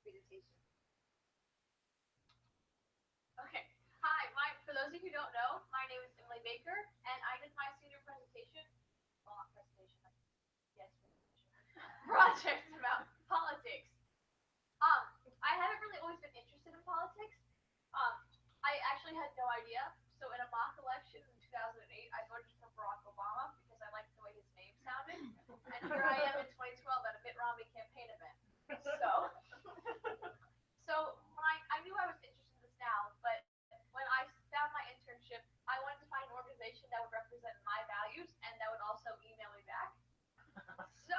presentation. Okay. Hi, for those of you who don't know, my name is EBaker, and I did my senior presentation, well, not presentation, like, yes, presentation, project about politics. Um, I haven't really always been interested in politics. Um, I actually had no idea. So in a mock election in 2008, I voted for Barack Obama because I liked the way his name sounded. And here I am in 2012 at a Mitt Romney campaign event. So, I knew I was interested in this now, but when I found my internship, I wanted to find an organization that would represent my values and that would also email me back. So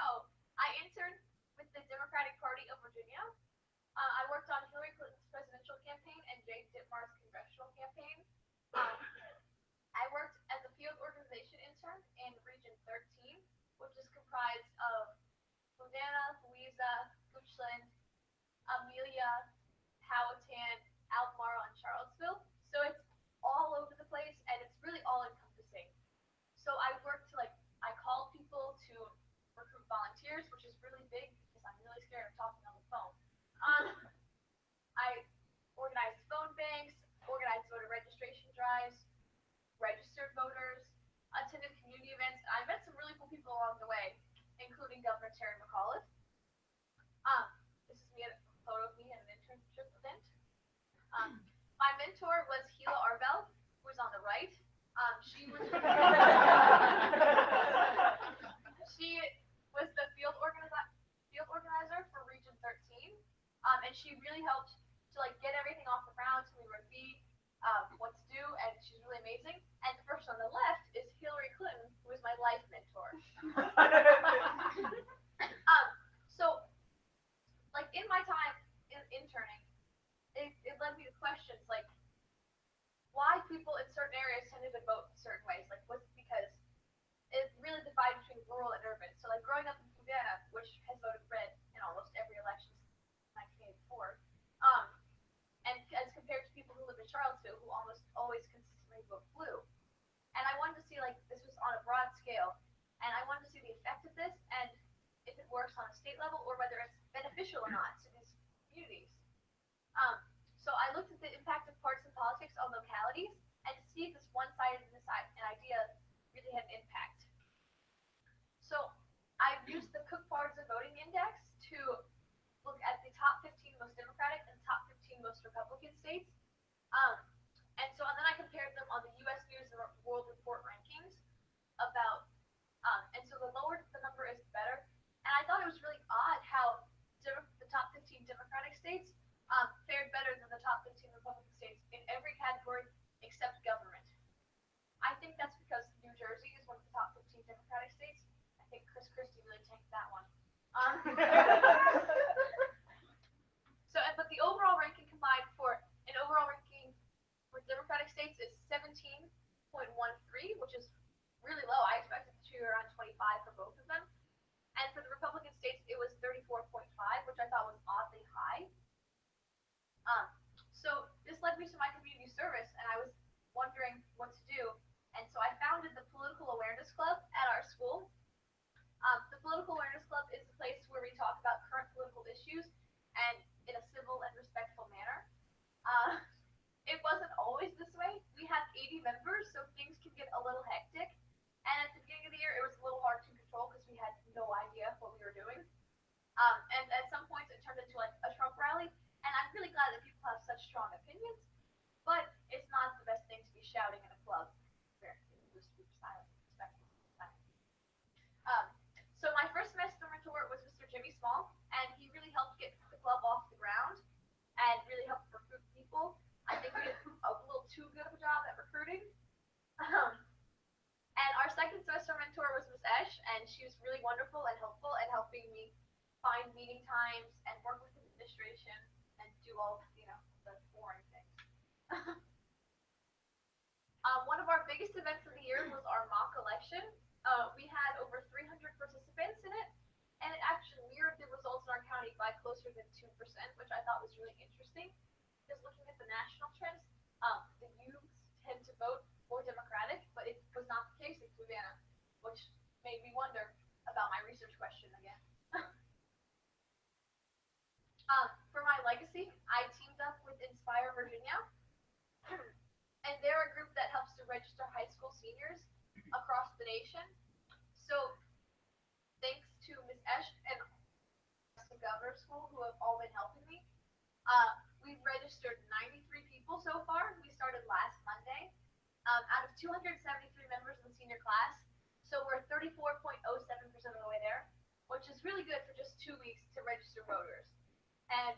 I interned with the Democratic Party of Virginia. I worked on Hillary Clinton's presidential campaign and Jay Dittmar's congressional campaign. Um, I worked as a field organization intern in Region 13, which is comprised of Louisiana, Louisa, Goochland, Amelia, Powhatan, Albemarle, and Charlottesville. So it's all over the place, and it's really all encompassing. So I worked to I called people to recruit volunteers, which is really big because I'm really scared of talking on the phone. I organized phone banks, organized voter registration drives, registered voters, attended community events. I met some really cool people along the way, including Governor Terry McAuliffe. This is me a photo of me at an internship event. My mentor was Gila Arbel, who is on the right. She was she was the field organizer for Region 13, and she really helped to get everything off the ground, tell me where to be, what to do, and she's really amazing. And the person on the left is Hillary Clinton, who is my life mentor. So in my time in interning, it led me to questions like why people in certain areas tended to vote in certain ways. Was it because it really divided between rural and urban? So growing up in Louisiana, which has voted red in almost every election since 1984, and as compared to people who live in Charlottesville, who almost always consistently vote blue. And I wanted to see this was on a broad scale, and I wanted to see the effect of this and if it works on a state level or whether it's beneficial or not to these communities. So I looked at the impact of partisan politics on localities and to see if this one-sided idea really had an impact. So I've used the Cook Partisan Voting Index to look at the top 15 most Democratic and top 15 most Republican states. And then I compared them on the U.S. News and World Report rankings about, and so the lower the number is, the better. And I thought it was really odd how the top 15 Democratic states fared better than the top 15 Republican states in every category except government. I think that's because New Jersey is one of the top 15 Democratic states. I think Chris Christie really tanked that one. But the overall ranking combined for Democratic states is 17.13, which is really low. I expected it to be around 25 for both of them. And for the Republican states, it was 34.5, which I thought was oddly high. So this led me to my community service, and I was wondering what to do. And so I founded the Political Awareness Club at our school. The Political Awareness Club is a place where we talk about current political issues and in a civil and respectful manner. It wasn't always this way. We have 80 members, so things can get a little hectic. And at the beginning of the year, it was a little hard to control because we had no idea what we were doing. And at some points, it turned into a Trump rally. And I'm really glad that people have such strong opinions, but it's not the best thing to be shouting in a club. Just be silent, respectful. So my first semester mentor was Mr. Jimmy Small, and he really helped get the club off the ground and really helped recruit people. I think we did a little too good of a job at recruiting. And our second semester mentor was Miss Esh, and she was really wonderful and helpful at helping me find meeting times and work with administration and do all the boring things. One of our biggest events of the year was our mock election. We had over 300 participants in it, and it actually mirrored the results in our county by closer than 2%, which I thought was really interesting. Because looking at the national trends, the youths tend to vote more Democratic, but it was not the case in Louisiana, which made me wonder about my research question again. For my legacy, I teamed up with Inspire Virginia, and they're a group that helps to register high school seniors across the nation. So thanks to Ms. Esch and the Governor School who have all been helping me, we've registered 93 people so far. We started last Monday, out of 273 members in the senior class. So we're 34.07% of the way there, which is really good for just 2 weeks to register voters. And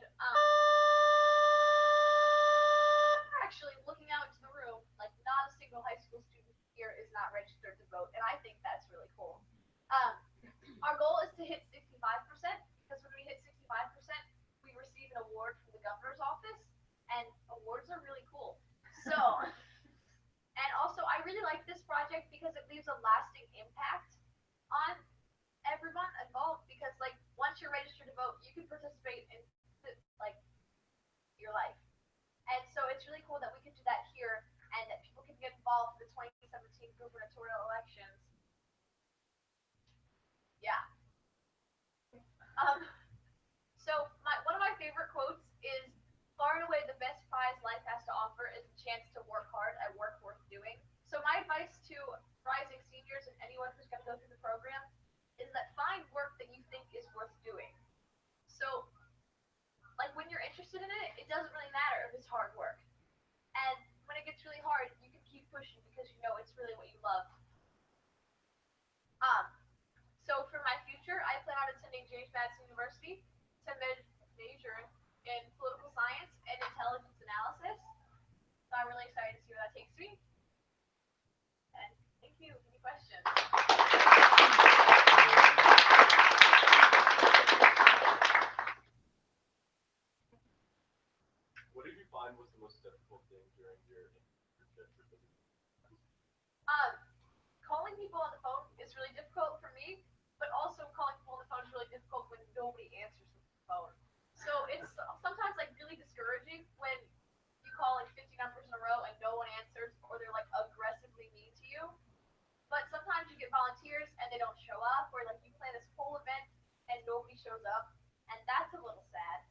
actually looking out into the room, like not a single high school student here is not registered to vote, and I think that's really cool. Our goal is to hit 65%, because when we hit 65%, we receive an award from the governor's office, and awards are really cool. So, and also I really like this project because it leaves a lasting impact on everyone involved, because like once you're registered to vote, you can participate in like your life. And so it's really cool that we can do that here and that people can get involved in the 2017 gubernatorial elections. Yeah. So one of my favorite quotes is, far and away the best prize life has to offer is a chance to work hard at work worth doing. So my advice to rising seniors and anyone who's going to go through the program is that find work that you think is worth doing. So like when you're interested in it, it doesn't really matter if it's hard work. And when it gets really hard, you can keep pushing because you know it's really what you love. So for my future, I plan on attending James Madison University to major in political science and intelligence analysis. So I'm really excited to see where that takes me. And thank you. Any questions? What did you find was the most difficult thing during your internship? Calling people on the phone is really difficult for me, but also calling people on the phone is really difficult when nobody answers the phone. So it's sometimes like really discouraging when you call like 50 numbers in a row and no one answers, or they're like aggressively mean to you. But sometimes you get volunteers and they don't show up, or like you plan this whole event and nobody shows up, and that's a little sad.